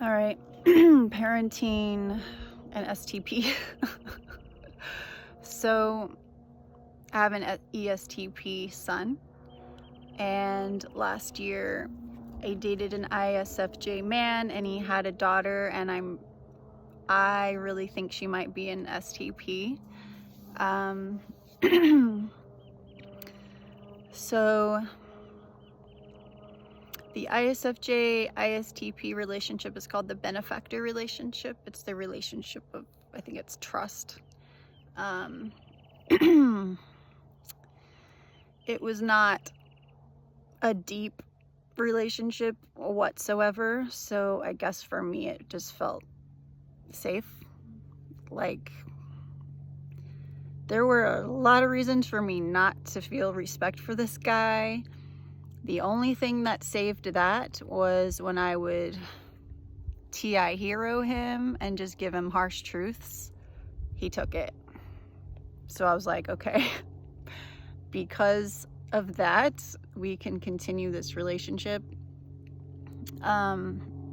All right, parenting and STP. So I have an ESTP son, and last year I dated an ISFJ man, and he had a daughter, and I really think she might be an STP. So the ISFJ ISTP relationship is called the benefactor relationship. It's the relationship of, I think it's trust. It was not a deep relationship whatsoever, so I guess for me it just felt safe. Like, there were a lot of reasons for me not to feel respect for this guy. The only thing that saved that was when I would TI hero him and just give him harsh truths. He took it. So I was like, okay, because of that, we can continue this relationship.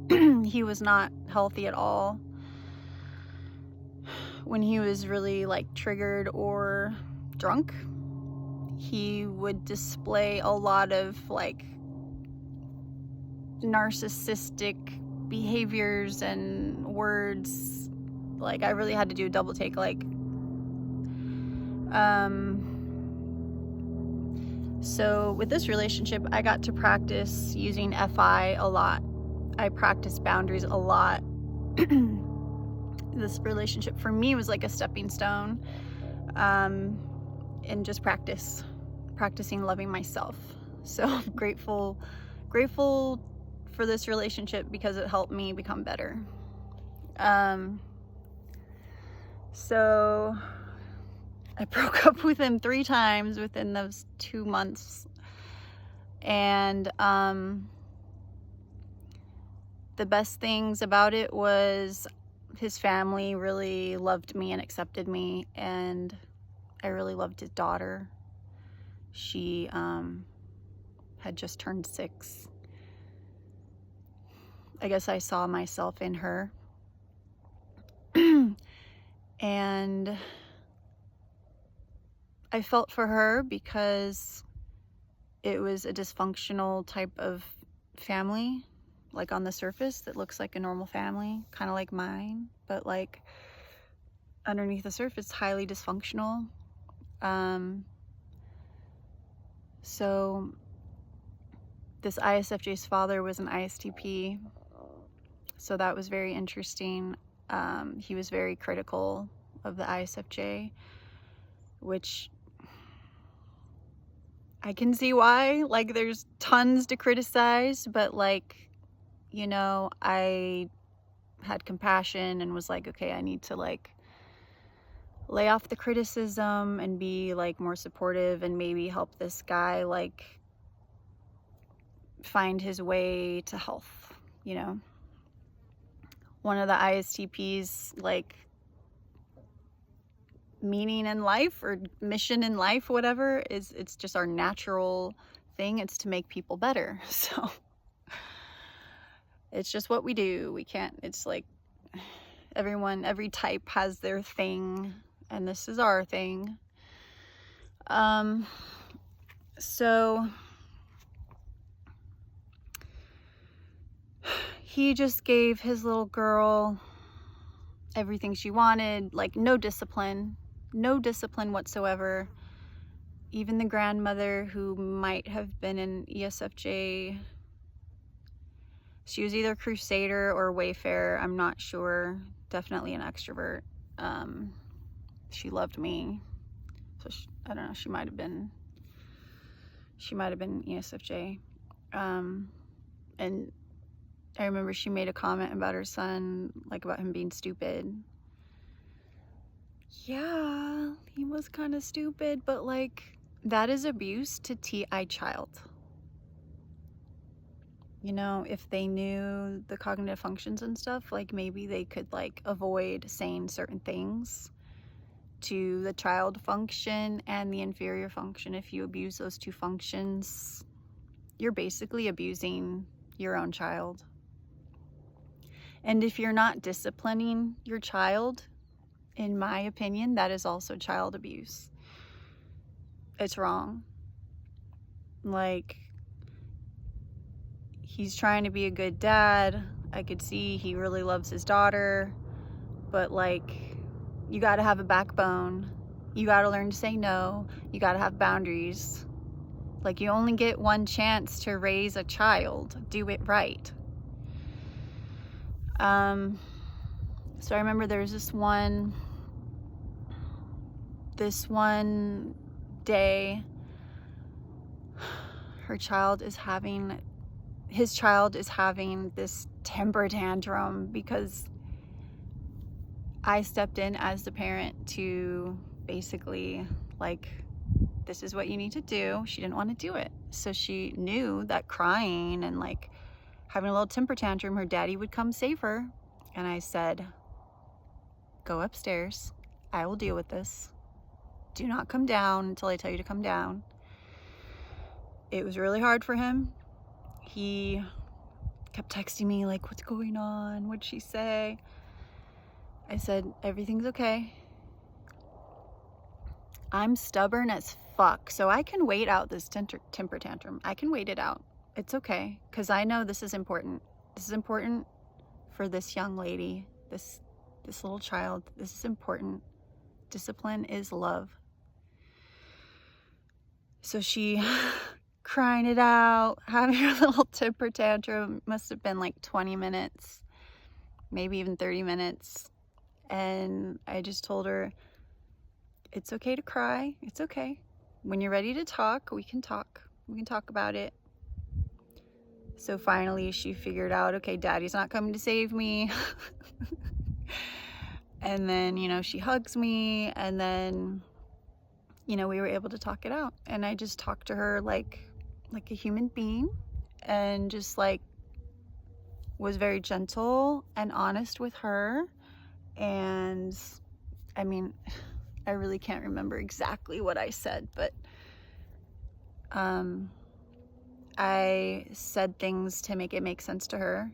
He was not healthy at all. When he was really like triggered or drunk, he would display a lot of like narcissistic behaviors and words. Like, I really had to do a double take. Like, so with this relationship, I got to practice using FI a lot. I practiced boundaries a lot. This relationship for me was like a stepping stone, and just practicing loving myself. So I'm grateful for this relationship because it helped me become better. So I broke up with him 3 times within those 2 months, and the best things about it was his family really loved me and accepted me, and I really loved his daughter. She had just turned 6. I guess I saw myself in her. And I felt for her because it was a dysfunctional type of family, like on the surface that looks like a normal family, kind of like mine, but like underneath the surface, highly dysfunctional. So this ISFJ's father was an ISTP, so that was very interesting. He was very critical of the ISFJ, which I can see why. Like, there's tons to criticize, but like, you know, I had compassion and was like, okay, I need to like lay off the criticism and be like more supportive and maybe help this guy like find his way to health, you know. One of the ISTP's like meaning in life or mission in life, whatever, is it's just our natural thing. It's to make people better. So it's just what we do. We can't, it's like every type has their thing, and this is our thing. So he just gave his little girl everything she wanted, like no discipline whatsoever. Even the grandmother, who might have been an ESFJ, she was either crusader or wayfarer, I'm not sure. Definitely an extrovert. She loved me, so I don't know, she might have been ESFJ. And I remember she made a comment about her son, like about him being stupid. Yeah, he was kind of stupid, but like, that is abuse to TI child. You know, if they knew the cognitive functions and stuff, like maybe they could like avoid saying certain things to the child function and the inferior function. If you abuse those 2 functions, you're basically abusing your own child. And if you're not disciplining your child, in my opinion, that is also child abuse. It's wrong. Like, he's trying to be a good dad. I could see he really loves his daughter, but like, you gotta have a backbone. You gotta learn to say no. You gotta have boundaries. Like, you only get one chance to raise a child. Do it right. So I remember there was this one day, his child is having this temper tantrum because I stepped in as the parent to basically, like, this is what you need to do. She didn't want to do it. So she knew that crying and like having a little temper tantrum, her daddy would come save her. And I said, go upstairs. I will deal with this. Do not come down until I tell you to come down. It was really hard for him. He kept texting me like, what's going on? What'd she say? I said, everything's okay. I'm stubborn as fuck, so I can wait out this temper tantrum. I can wait it out. It's okay, because I know this is important. This is important for this young lady, this little child. This is important. Discipline is love. So she crying it out, having her little temper tantrum. Must have been like 20 minutes, maybe even 30 minutes. And I just told her, it's okay to cry. It's okay. When you're ready to talk, we can talk. We can talk about it. So finally she figured out, okay, daddy's not coming to save me. And then, you know, she hugs me, and then, you know, we were able to talk it out. And I just talked to her like a human being, and just like was very gentle and honest with her. And I mean, I really can't remember exactly what I said, but I said things to make it make sense to her.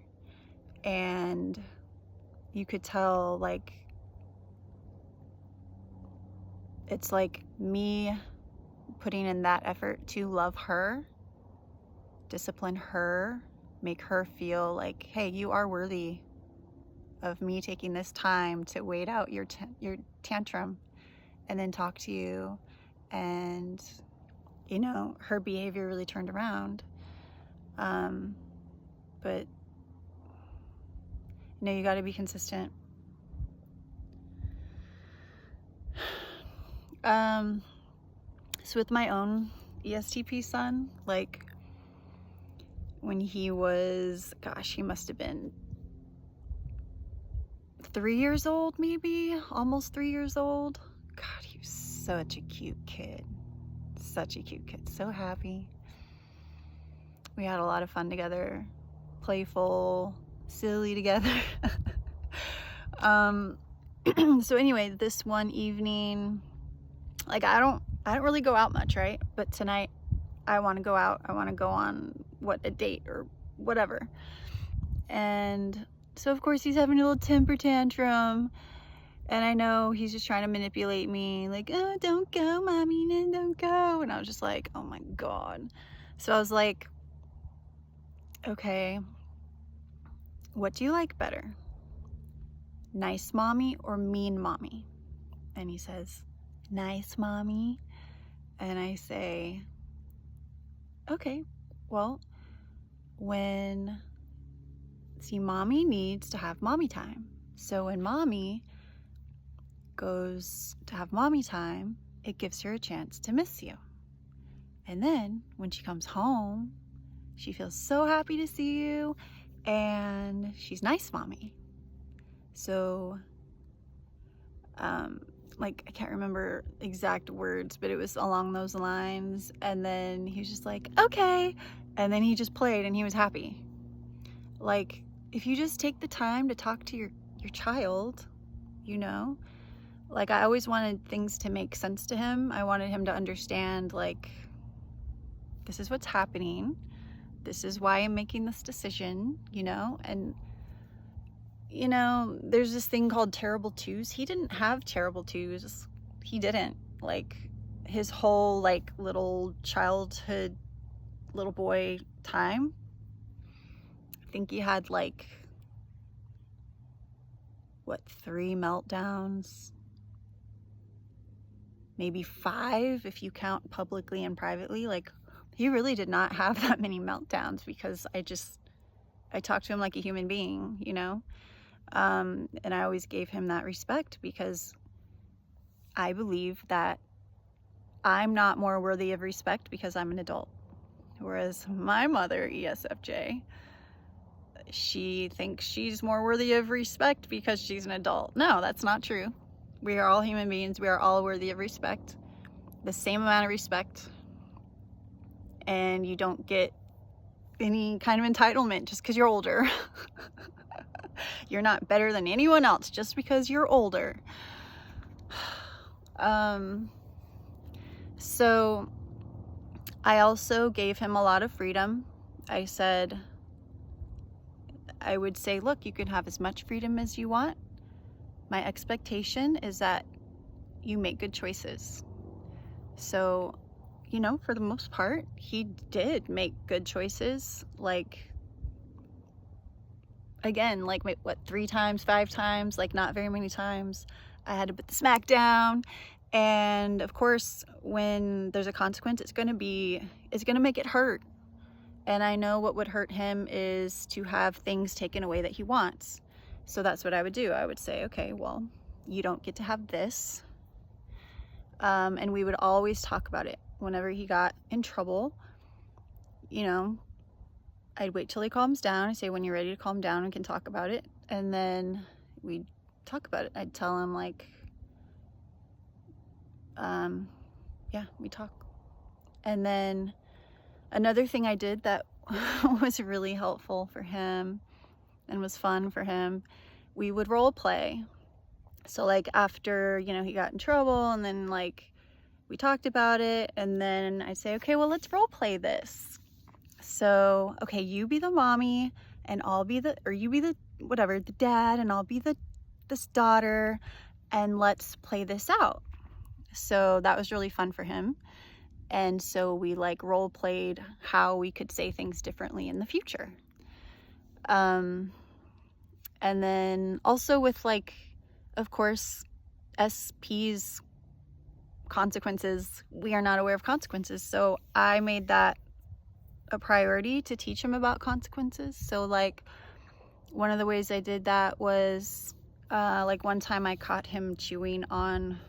And you could tell, like, it's like me putting in that effort to love her, discipline her, make her feel like, hey, you are worthy of me taking this time to wait out your tantrum and then talk to you. And, you know, her behavior really turned around. But, you know, you got to be consistent. So with my own ESTP son, like, when he was, gosh, he must have been 3 years old, maybe, almost 3 years old. God, he was such a cute kid. Such a cute kid. So happy. We had a lot of fun together. Playful, silly together. So anyway, this one evening, like, I don't really go out much, right? But tonight I want to go out. I want to go on a date or whatever. And so of course he's having a little temper tantrum, and I know he's just trying to manipulate me, like, oh, don't go, mommy, no, don't go. And I was just like, oh my God. So I was like, okay, what do you like better? Nice mommy or mean mommy? And he says, nice mommy. And I say, okay, well, mommy needs to have mommy time. So when mommy goes to have mommy time, it gives her a chance to miss you. And then when she comes home, she feels so happy to see you, and she's nice mommy. So, like, I can't remember exact words, but it was along those lines. And then he was just like, okay. And then he just played and he was happy. Like, if you just take the time to talk to your child, you know, like, I always wanted things to make sense to him. I wanted him to understand, like, this is what's happening. This is why I'm making this decision, you know? And you know, there's this thing called terrible twos. He didn't have terrible twos. He didn't. Like, his whole, like, little childhood, little boy time, I think he had, like, what, 3 meltdowns? Maybe 5 if you count publicly and privately. Like, he really did not have that many meltdowns because I talked to him like a human being, you know? And I always gave him that respect because I believe that I'm not more worthy of respect because I'm an adult. Whereas my mother, ESFJ, she thinks she's more worthy of respect because she's an adult. No, that's not true. We are all human beings. We are all worthy of respect, the same amount of respect. And you don't get any kind of entitlement just because you're older. You're not better than anyone else just because you're older. So I also gave him a lot of freedom. I would say, look, you can have as much freedom as you want. My expectation is that you make good choices. So, you know, for the most part, he did make good choices. Like, again, like, what, 3 times, 5 times, like, not very many times. I had to put the smack down. And of course, when there's a consequence, it's gonna make it hurt. And I know what would hurt him is to have things taken away that he wants. So that's what I would do. I would say, okay, well, you don't get to have this. And we would always talk about it. Whenever he got in trouble, you know, I'd wait till he calms down. I'd say, when you're ready to calm down, we can talk about it. And then we'd talk about it. I'd tell him, like, yeah, we talk. And then another thing I did that was really helpful for him and was fun for him, we would role play. So, like, after, you know, he got in trouble, and then, like, we talked about it, and then I'd say, okay, well, let's role play this. So, okay, you be the mommy, and I'll be you be the, whatever, the dad, and I'll be this daughter, and let's play this out. So that was really fun for him. And so we, like, role played how we could say things differently in the future. And then also with, like, of course, SP's consequences, we are not aware of consequences. So I made that a priority to teach him about consequences. So, like, one of the ways I did that was, like, one time I caught him chewing on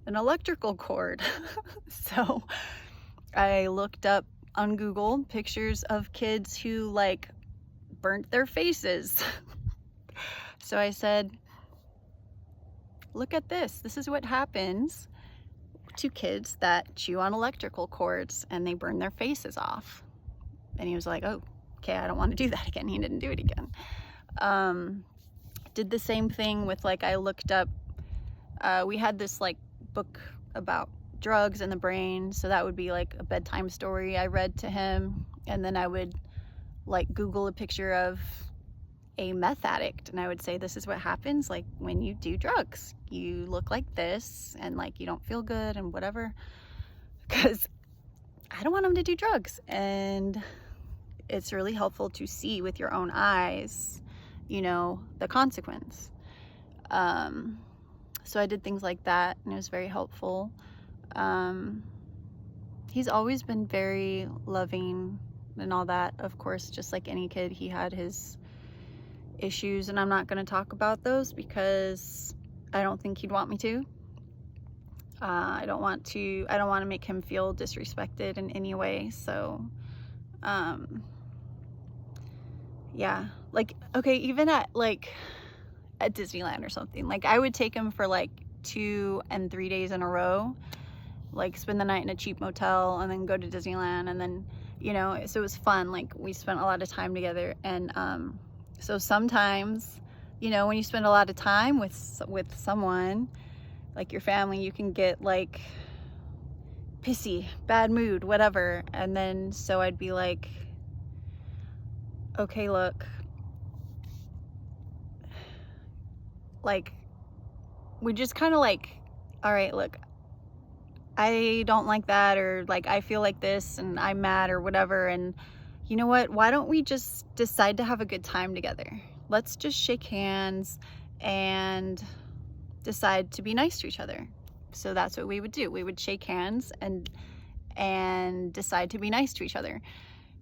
an electrical cord. So I looked up on Google pictures of kids who, like, burnt their faces. So I said, look at this. This is what happens to kids that chew on electrical cords and they burn their faces off. And he was like, oh, okay, I don't want to do that again. He didn't do it again. Did the same thing with, like, I looked up, we had this, like, book about drugs in the brain. So that would be, like, a bedtime story I read to him. And then I would, like, Google a picture of a meth addict, and I would say, this is what happens, like, when you do drugs. You look like this, and, like, you don't feel good and whatever, because I don't want him to do drugs. And it's really helpful to see with your own eyes, you know, the consequence. So I did things like that, and it was very helpful. He's always been very loving and all that. Of course, just like any kid, he had his issues, and I'm not going to talk about those because I don't think he'd want me to. I don't want to make him feel disrespected in any way. So, yeah, like, okay, even at Disneyland or something, like, I would take him for, like, 2 and 3 days in a row, like, spend the night in a cheap motel and then go to Disneyland, and then, you know, so it was fun. Like, we spent a lot of time together. And so sometimes, you know, when you spend a lot of time with someone, like your family, you can get, like, pissy, bad mood, whatever. And then so I'd be like, okay, look, like, we just kind of like, all right, look, I don't like that, or like, I feel like this and I'm mad or whatever. And you know what? Why don't we just decide to have a good time together? Let's just shake hands and decide to be nice to each other. So that's what we would do. We would shake hands and decide to be nice to each other.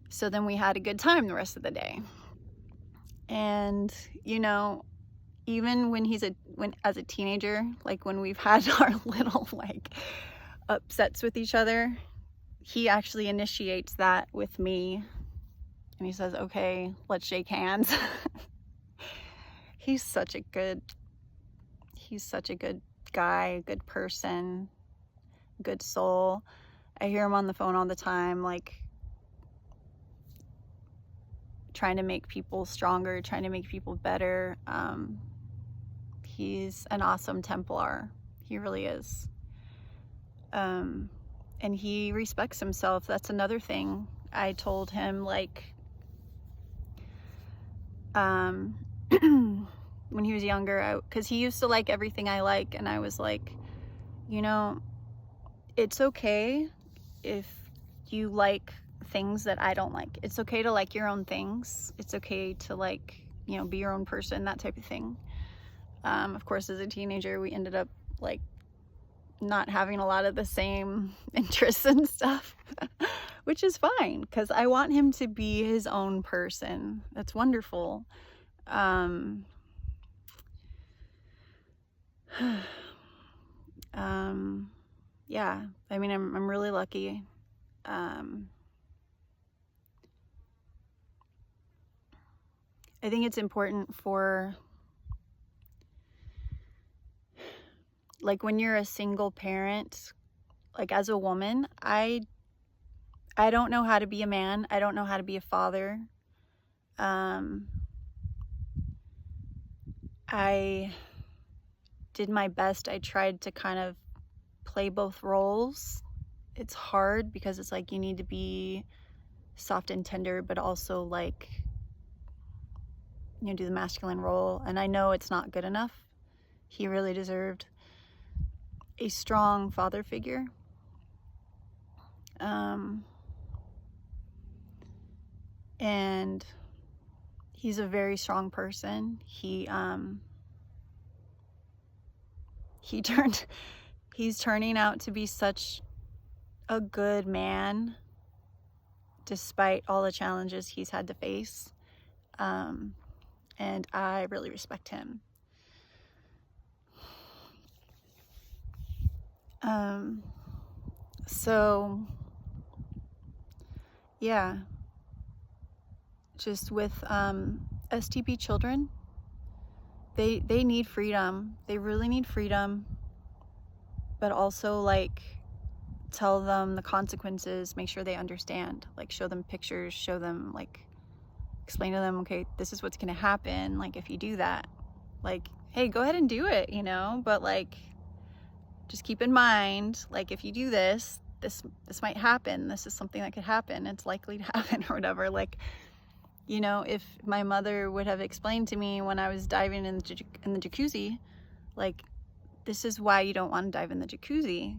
So then we had a good time the rest of the day. And, you know, even when as a teenager, like when we've had our little like upsets with each other, he actually initiates that with me, and he says, okay, let's shake hands. He's such a good guy, good person, good soul. I hear him on the phone all the time, like trying to make people stronger, trying to make people better. He's an awesome Templar. He really is. And he respects himself. That's another thing. I told him, like, when he was younger, because he used to like everything I like, and I was like, you know, it's okay if you like things that I don't like. It's okay to like your own things. It's okay to, like, you know, be your own person, that type of thing. Of course, as a teenager, we ended up like not having a lot of the same interests and stuff, which is fine, because I want him to be his own person. That's wonderful. Yeah, I mean, I'm really lucky. I think it's important for, like, when you're a single parent, like, as a woman, I don't know how to be a man. I don't know how to be a father. I did my best. I tried to kind of play both roles. It's hard because it's like you need to be soft and tender, but also, like, you know, do the masculine role. And I know it's not good enough. He really deserved a strong father figure. And he's a very strong person. He's turning out to be such a good man, despite all the challenges he's had to face. And I really respect him. So yeah, just with STP children, they need freedom. They really need freedom, but also, like, tell them the consequences, make sure they understand, like, show them pictures, show them, like, explain to them, okay, this is what's gonna happen, like, if you do that, like, hey, go ahead and do it, you know, but, like, just keep in mind, like, if you do this might happen. This is something that could happen. It's likely to happen, or whatever. Like, you know, if my mother would have explained to me when I was diving in the jacuzzi, like, this is why you don't want to dive in the jacuzzi.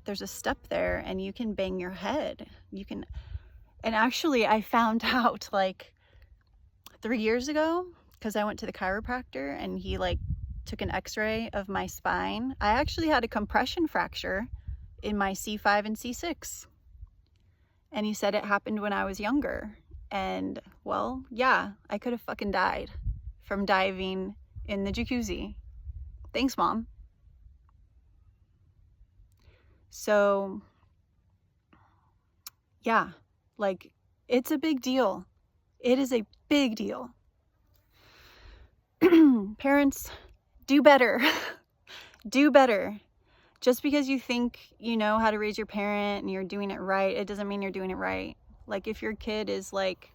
There's a step there, and you can bang your head. And actually, I found out, like, 3 years ago, because I went to the chiropractor, and he, like, took an x-ray of my spine. I actually had a compression fracture in my C5 and C6. And he said it happened when I was younger. And, well, yeah, I could have fucking died from diving in the jacuzzi. Thanks, Mom. So, yeah, like, it's a big deal. It is a big deal. Parents, do better. Do better. Just because you think you know how to raise your parent and you're doing it right, it doesn't mean you're doing it right. Like, if your kid is, like,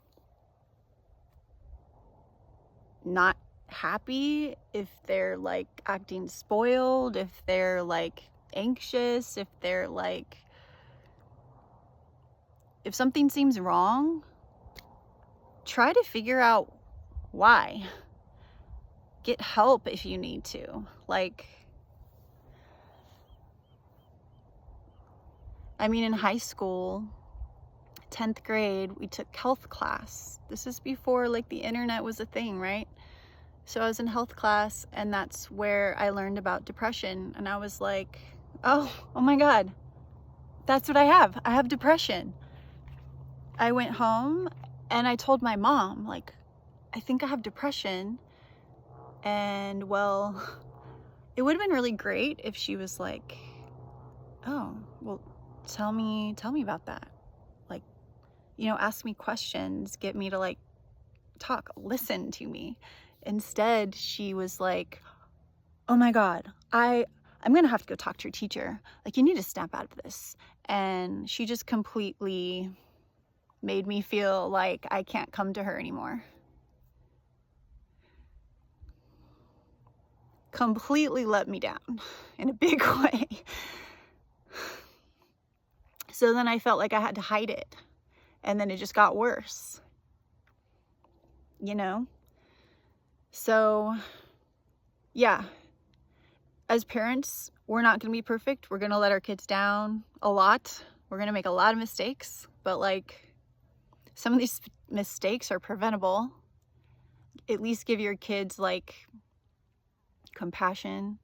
not happy, if they're, like, acting spoiled, if they're, like, anxious, if they're, like, if something seems wrong, try to figure out why. get help if you need to. Like, I mean, in high school, 10th grade, we took health class. This is before like the internet was a thing, right? So I was in health class, and that's where I learned about depression. And I was like, oh my God, that's what I have. I have depression. I went home and I told my mom, like, I think I have depression. And well, it would have been really great if she was like, oh, well, tell me about that. Like, you know, ask me questions, get me to like talk, listen to me. Instead, she was like, oh my God, I'm gonna have to go talk to your teacher. Like, you need to snap out of this. And she just completely made me feel like I can't come to her anymore. Completely let me down in a big way. So then I felt like I had to hide it. And then it just got worse, you know? So yeah, as parents, we're not going to be perfect. We're going to let our kids down a lot. We're going to make a lot of mistakes, but like, some of these mistakes are preventable. At least give your kids like compassion,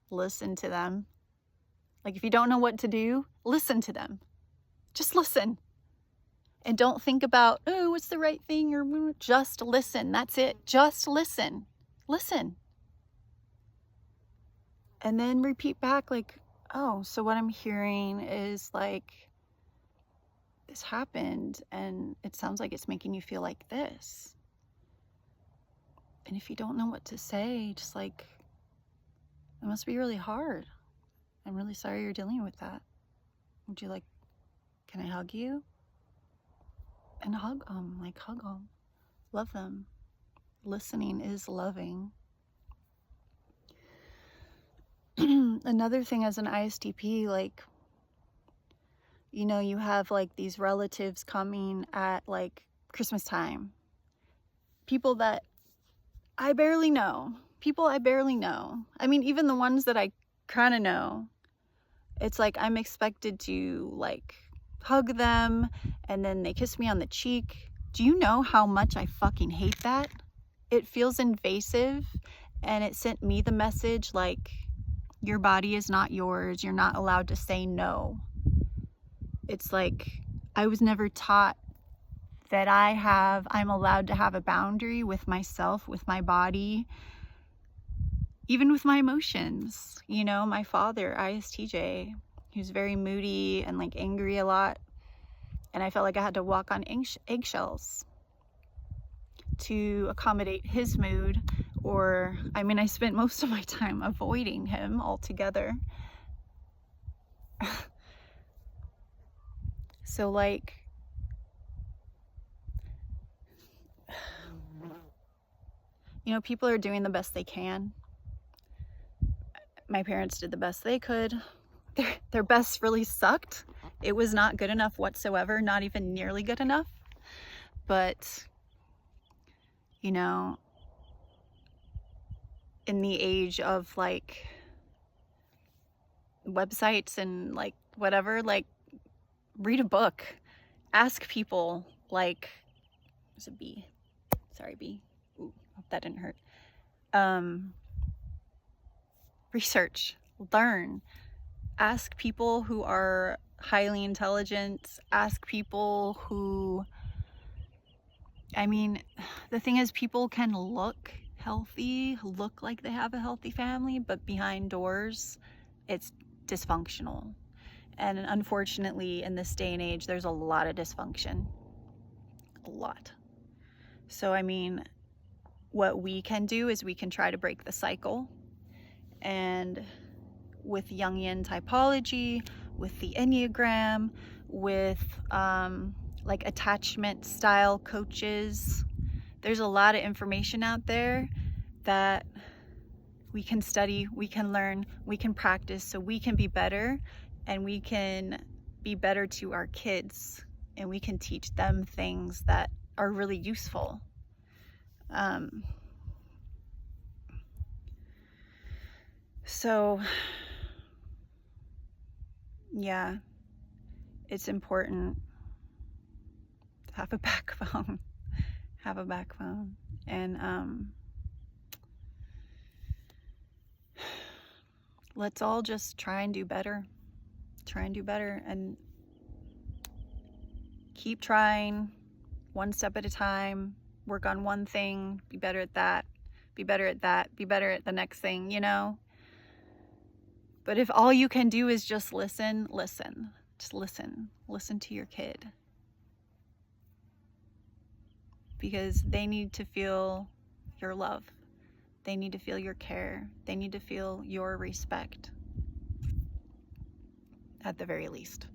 listen to them. Like, if you don't know what to do, listen to them. Just listen. And don't think about, oh, what's the right thing, or just listen. That's it. Just listen. Listen. And then repeat back like, oh, so what I'm hearing is like, this happened and it sounds like it's making you feel like this. And if you don't know what to say, just like, it must be really hard. I'm really sorry you're dealing with that. Would you like, can I hug you? And hug them, like hug them. Love them. Listening is loving. Another thing as an ISTP, like, you know, you have like these relatives coming at like Christmas time. People that I barely know. People I barely know. I mean, even the ones that I kind of know, it's like I'm expected to like hug them, and then they kiss me on the cheek. Do you know how much I fucking hate that? It feels invasive, and it sent me the message like, your body is not yours. You're not allowed to say no. It's like, I was never taught that I'm allowed to have a boundary with myself, with my body, even with my emotions. You know, my father, ISTJ, he was very moody and like angry a lot. And I felt like I had to walk on eggshells to accommodate his mood. Or, I mean, I spent most of my time avoiding him altogether. So like, you know, people are doing the best they can. My parents did the best they could. Their best really sucked. It was not good enough whatsoever, not even nearly good enough. But, you know, in the age of like websites and like whatever, like, read a book, ask people, like, there's a bee. Sorry, bee. Ooh, hope that didn't hurt. Research, learn, ask people who are highly intelligent, ask people who, I mean, the thing is, people can look healthy, look like they have a healthy family, but behind doors, it's dysfunctional. And unfortunately, in this day and age, there's a lot of dysfunction. A lot. So, I mean, what we can do is we can try to break the cycle. And with Jungian typology, with the Enneagram, with like attachment style coaches, there's a lot of information out there that we can study, we can learn, we can practice, so we can be better, and we can be better to our kids, and we can teach them things that are really useful. So, yeah, it's important to have a backbone. Have a backbone. And let's all just try and do better. Try and do better and keep trying, one step at a time. Work on one thing, be better at that, be better at that, be better at the next thing, you know? But if all you can do is just listen, listen. Just listen. Listen to your kid. Because they need to feel your love. They need to feel your care. They need to feel your respect, at the very least.